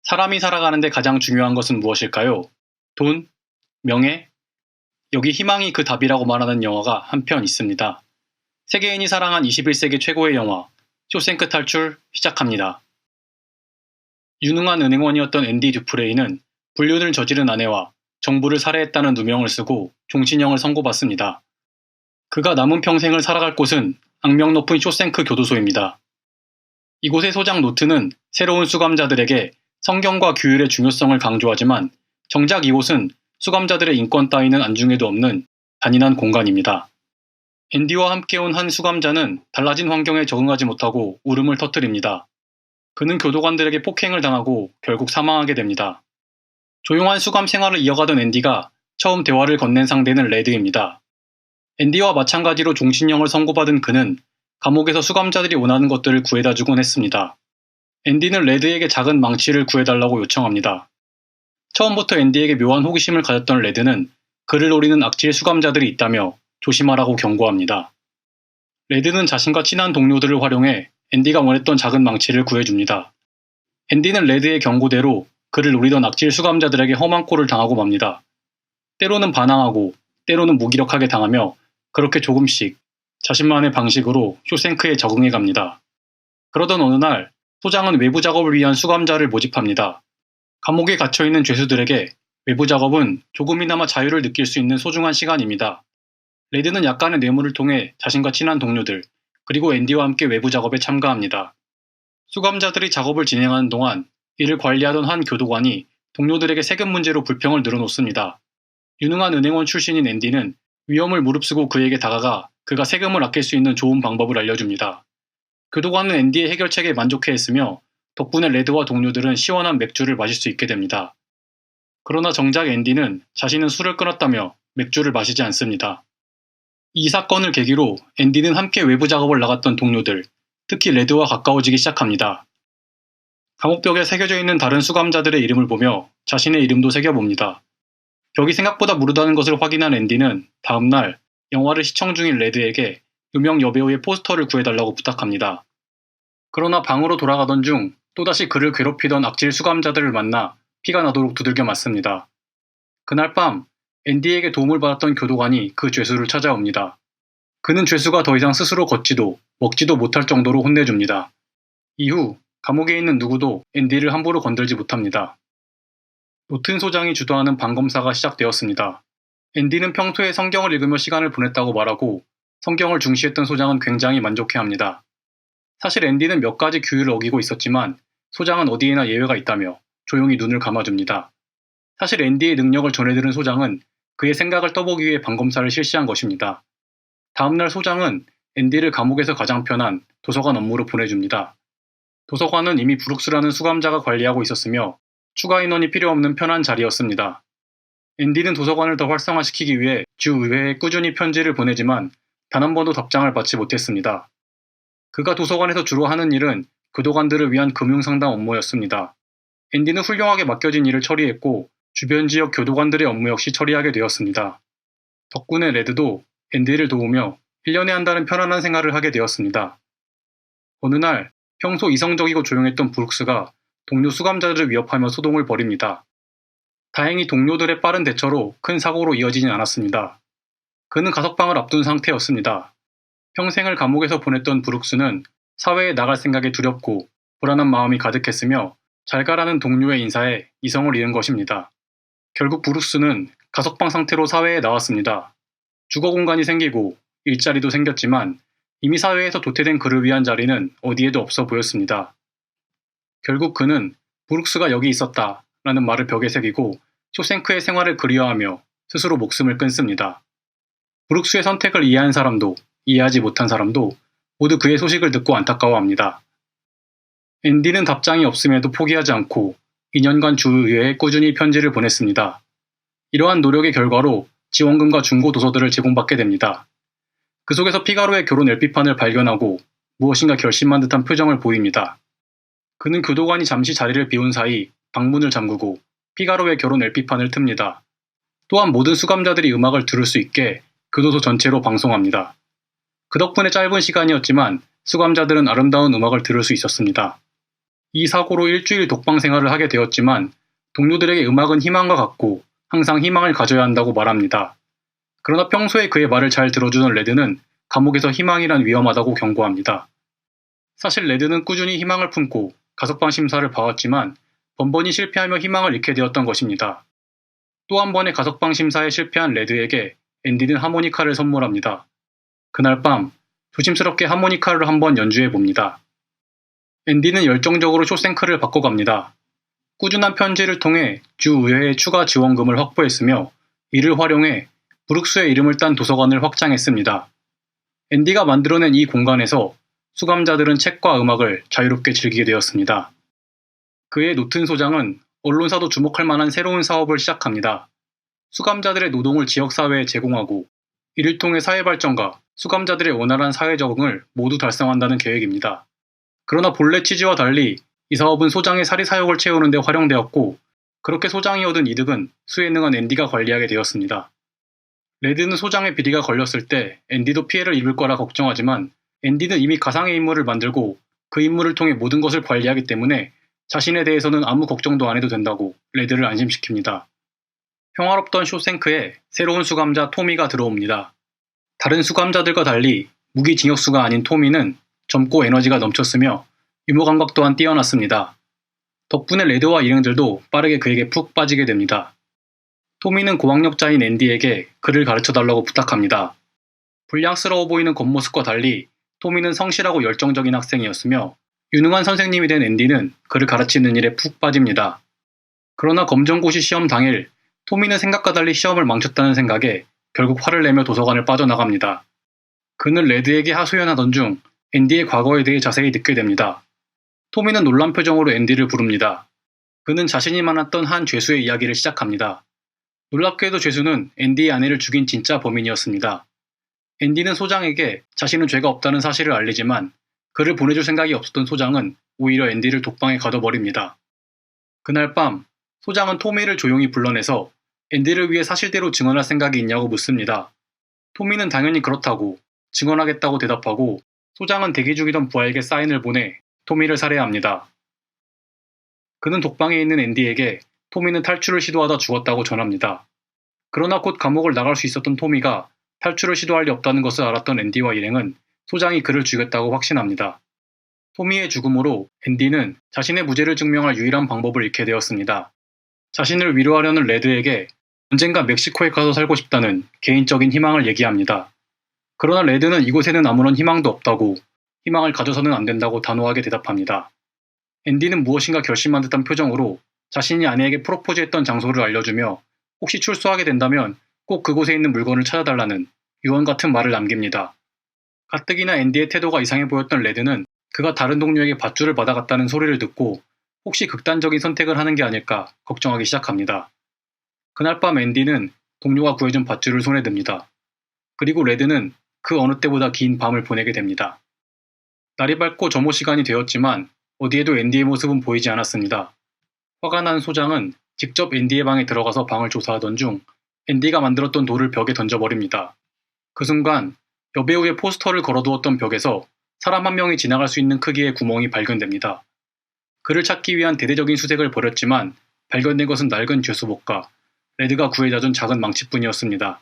사람이 살아가는데 가장 중요한 것은 무엇일까요? 돈? 명예? 여기 희망이 그 답이라고 말하는 영화가 한 편 있습니다. 세계인이 사랑한 21세기 최고의 영화, 쇼생크 탈출 시작합니다. 유능한 은행원이었던 앤디 듀프레이는 불륜을 저지른 아내와 정부를 살해했다는 누명을 쓰고 종신형을 선고받습니다. 그가 남은 평생을 살아갈 곳은 악명 높은 쇼생크 교도소입니다. 이곳의 소장 노트는 새로운 수감자들에게 성경과 규율의 중요성을 강조하지만 정작 이곳은 수감자들의 인권 따위는 안중에도 없는 잔인한 공간입니다. 앤디와 함께 온 한 수감자는 달라진 환경에 적응하지 못하고 울음을 터뜨립니다. 그는 교도관들에게 폭행을 당하고 결국 사망하게 됩니다. 조용한 수감 생활을 이어가던 앤디가 처음 대화를 건넨 상대는 레드입니다. 앤디와 마찬가지로 종신형을 선고받은 그는 감옥에서 수감자들이 원하는 것들을 구해다 주곤 했습니다. 앤디는 레드에게 작은 망치를 구해달라고 요청합니다. 처음부터 앤디에게 묘한 호기심을 가졌던 레드는 그를 노리는 악질 수감자들이 있다며 조심하라고 경고합니다. 레드는 자신과 친한 동료들을 활용해 앤디가 원했던 작은 망치를 구해줍니다. 앤디는 레드의 경고대로 그를 노리던 악질 수감자들에게 험한 꼴을 당하고 맙니다. 때로는 반항하고 때로는 무기력하게 당하며 그렇게 조금씩 자신만의 방식으로 쇼생크에 적응해 갑니다. 그러던 어느 날 소장은 외부 작업을 위한 수감자를 모집합니다. 감옥에 갇혀있는 죄수들에게 외부 작업은 조금이나마 자유를 느낄 수 있는 소중한 시간입니다. 레드는 약간의 뇌물을 통해 자신과 친한 동료들, 그리고 앤디와 함께 외부 작업에 참가합니다. 수감자들이 작업을 진행하는 동안 이를 관리하던 한 교도관이 동료들에게 세금 문제로 불평을 늘어놓습니다. 유능한 은행원 출신인 앤디는 위험을 무릅쓰고 그에게 다가가 그가 세금을 아낄 수 있는 좋은 방법을 알려줍니다. 교도관은 앤디의 해결책에 만족해했으며 덕분에 레드와 동료들은 시원한 맥주를 마실 수 있게 됩니다. 그러나 정작 앤디는 자신은 술을 끊었다며 맥주를 마시지 않습니다. 이 사건을 계기로 앤디는 함께 외부 작업을 나갔던 동료들, 특히 레드와 가까워지기 시작합니다. 감옥벽에 새겨져 있는 다른 수감자들의 이름을 보며 자신의 이름도 새겨봅니다. 벽이 생각보다 무르다는 것을 확인한 앤디는 다음날 영화를 시청 중인 레드에게 유명 여배우의 포스터를 구해달라고 부탁합니다. 그러나 방으로 돌아가던 중 또다시 그를 괴롭히던 악질 수감자들을 만나 피가 나도록 두들겨 맞습니다. 그날 밤 앤디에게 도움을 받았던 교도관이 그 죄수를 찾아옵니다. 그는 죄수가 더 이상 스스로 걷지도 먹지도 못할 정도로 혼내줍니다. 이후 감옥에 있는 누구도 앤디를 함부로 건들지 못합니다. 노튼 소장이 주도하는 방검사가 시작되었습니다. 앤디는 평소에 성경을 읽으며 시간을 보냈다고 말하고 성경을 중시했던 소장은 굉장히 만족해합니다. 사실 앤디는 몇 가지 규율을 어기고 있었지만 소장은 어디에나 예외가 있다며 조용히 눈을 감아줍니다. 사실 앤디의 능력을 전해들은 소장은 그의 생각을 떠보기 위해 방검사를 실시한 것입니다. 다음날 소장은 앤디를 감옥에서 가장 편한 도서관 업무로 보내줍니다. 도서관은 이미 브룩스라는 수감자가 관리하고 있었으며 추가 인원이 필요 없는 편한 자리였습니다. 앤디는 도서관을 더 활성화시키기 위해 주의회에 꾸준히 편지를 보내지만 단 한 번도 답장을 받지 못했습니다. 그가 도서관에서 주로 하는 일은 교도관들을 위한 금융상담 업무였습니다. 앤디는 훌륭하게 맡겨진 일을 처리했고 주변 지역 교도관들의 업무 역시 처리하게 되었습니다. 덕분에 레드도 앤디를 도우며 1년에 한 달은 편안한 생활을 하게 되었습니다. 어느 날 평소 이성적이고 조용했던 브룩스가 동료 수감자들을 위협하며 소동을 벌입니다. 다행히 동료들의 빠른 대처로 큰 사고로 이어지진 않았습니다. 그는 가석방을 앞둔 상태였습니다. 평생을 감옥에서 보냈던 브룩스는 사회에 나갈 생각에 두렵고 불안한 마음이 가득했으며 잘 가라는 동료의 인사에 이성을 잃은 것입니다. 결국 브룩스는 가석방 상태로 사회에 나왔습니다. 주거 공간이 생기고 일자리도 생겼지만 이미 사회에서 도태된 그를 위한 자리는 어디에도 없어 보였습니다. 결국 그는 브룩스가 여기 있었다 라는 말을 벽에 새기고 쇼생크의 생활을 그리워하며 스스로 목숨을 끊습니다. 브룩스의 선택을 이해한 사람도 이해하지 못한 사람도 모두 그의 소식을 듣고 안타까워합니다. 앤디는 답장이 없음에도 포기하지 않고 2년간 주의회에 꾸준히 편지를 보냈습니다. 이러한 노력의 결과로 지원금과 중고 도서들을 제공받게 됩니다. 그 속에서 피가로의 결혼 LP판을 발견하고 무엇인가 결심한 듯한 표정을 보입니다. 그는 교도관이 잠시 자리를 비운 사이 방문을 잠그고 피가로의 결혼 LP판을 틉니다. 또한 모든 수감자들이 음악을 들을 수 있게 교도소 전체로 방송합니다. 그 덕분에 짧은 시간이었지만 수감자들은 아름다운 음악을 들을 수 있었습니다. 이 사고로 일주일 독방 생활을 하게 되었지만 동료들에게 음악은 희망과 같고 항상 희망을 가져야 한다고 말합니다. 그러나 평소에 그의 말을 잘 들어주는 레드는 감옥에서 희망이란 위험하다고 경고합니다. 사실 레드는 꾸준히 희망을 품고 가석방 심사를 봐왔지만 번번이 실패하며 희망을 잃게 되었던 것입니다. 또 한 번의 가석방 심사에 실패한 레드에게 앤디는 하모니카를 선물합니다. 그날 밤 조심스럽게 하모니카를 한번 연주해 봅니다. 앤디는 열정적으로 쇼생크를 바꿔갑니다. 꾸준한 편지를 통해 주의회에 추가 지원금을 확보했으며 이를 활용해 브룩스의 이름을 딴 도서관을 확장했습니다. 앤디가 만들어낸 이 공간에서 수감자들은 책과 음악을 자유롭게 즐기게 되었습니다. 그의 노튼 소장은 언론사도 주목할 만한 새로운 사업을 시작합니다. 수감자들의 노동을 지역사회에 제공하고 이를 통해 사회발전과 수감자들의 원활한 사회 적응을 모두 달성한다는 계획입니다. 그러나 본래 취지와 달리 이 사업은 소장의 사리 사욕을 채우는 데 활용되었고 그렇게 소장이 얻은 이득은 수에 능한 앤디가 관리하게 되었습니다. 레드는 소장의 비리가 걸렸을 때 앤디도 피해를 입을 거라 걱정하지만 앤디는 이미 가상의 인물을 만들고 그 인물을 통해 모든 것을 관리하기 때문에 자신에 대해서는 아무 걱정도 안 해도 된다고 레드를 안심시킵니다. 평화롭던 쇼생크에 새로운 수감자 토미가 들어옵니다. 다른 수감자들과 달리 무기징역수가 아닌 토미는 젊고 에너지가 넘쳤으며 유머 감각 또한 뛰어났습니다. 덕분에 레드와 일행들도 빠르게 그에게 푹 빠지게 됩니다. 토미는 고학력자인 앤디에게 그를 가르쳐달라고 부탁합니다. 불량스러워 보이는 겉모습과 달리 토미는 성실하고 열정적인 학생이었으며 유능한 선생님이 된 앤디는 그를 가르치는 일에 푹 빠집니다. 그러나 검정고시 시험 당일 토미는 생각과 달리 시험을 망쳤다는 생각에 결국 화를 내며 도서관을 빠져나갑니다. 그는 레드에게 하소연하던 중 앤디의 과거에 대해 자세히 듣게 됩니다. 토미는 놀란 표정으로 앤디를 부릅니다. 그는 자신이 만났던 한 죄수의 이야기를 시작합니다. 놀랍게도 죄수는 앤디의 아내를 죽인 진짜 범인이었습니다. 앤디는 소장에게 자신은 죄가 없다는 사실을 알리지만 그를 보내줄 생각이 없었던 소장은 오히려 앤디를 독방에 가둬버립니다. 그날 밤 소장은 토미를 조용히 불러내서 앤디를 위해 사실대로 증언할 생각이 있냐고 묻습니다. 토미는 당연히 그렇다고 증언하겠다고 대답하고 소장은 대기 중이던 부하에게 사인을 보내 토미를 살해합니다. 그는 독방에 있는 앤디에게 토미는 탈출을 시도하다 죽었다고 전합니다. 그러나 곧 감옥을 나갈 수 있었던 토미가 탈출을 시도할 리 없다는 것을 알았던 앤디와 일행은 소장이 그를 죽였다고 확신합니다. 토미의 죽음으로 앤디는 자신의 무죄를 증명할 유일한 방법을 잃게 되었습니다. 자신을 위로하려는 레드에게 언젠가 멕시코에 가서 살고 싶다는 개인적인 희망을 얘기합니다. 그러나 레드는 이곳에는 아무런 희망도 없다고 희망을 가져서는 안 된다고 단호하게 대답합니다. 앤디는 무엇인가 결심한 듯한 표정으로 자신이 아내에게 프로포즈했던 장소를 알려주며 혹시 출소하게 된다면 꼭 그곳에 있는 물건을 찾아달라는 유언 같은 말을 남깁니다. 가뜩이나 앤디의 태도가 이상해 보였던 레드는 그가 다른 동료에게 밧줄을 받아갔다는 소리를 듣고 혹시 극단적인 선택을 하는 게 아닐까 걱정하기 시작합니다. 그날 밤 앤디는 동료가 구해준 밧줄을 손에 듭니다. 그리고 레드는 그 어느 때보다 긴 밤을 보내게 됩니다. 날이 밝고 점호 시간이 되었지만 어디에도 앤디의 모습은 보이지 않았습니다. 화가 난 소장은 직접 앤디의 방에 들어가서 방을 조사하던 중 앤디가 만들었던 돌을 벽에 던져버립니다. 그 순간 여배우의 포스터를 걸어두었던 벽에서 사람 한 명이 지나갈 수 있는 크기의 구멍이 발견됩니다. 그를 찾기 위한 대대적인 수색을 벌였지만 발견된 것은 낡은 죄수복과 레드가 구해다 준 작은 망치뿐이었습니다.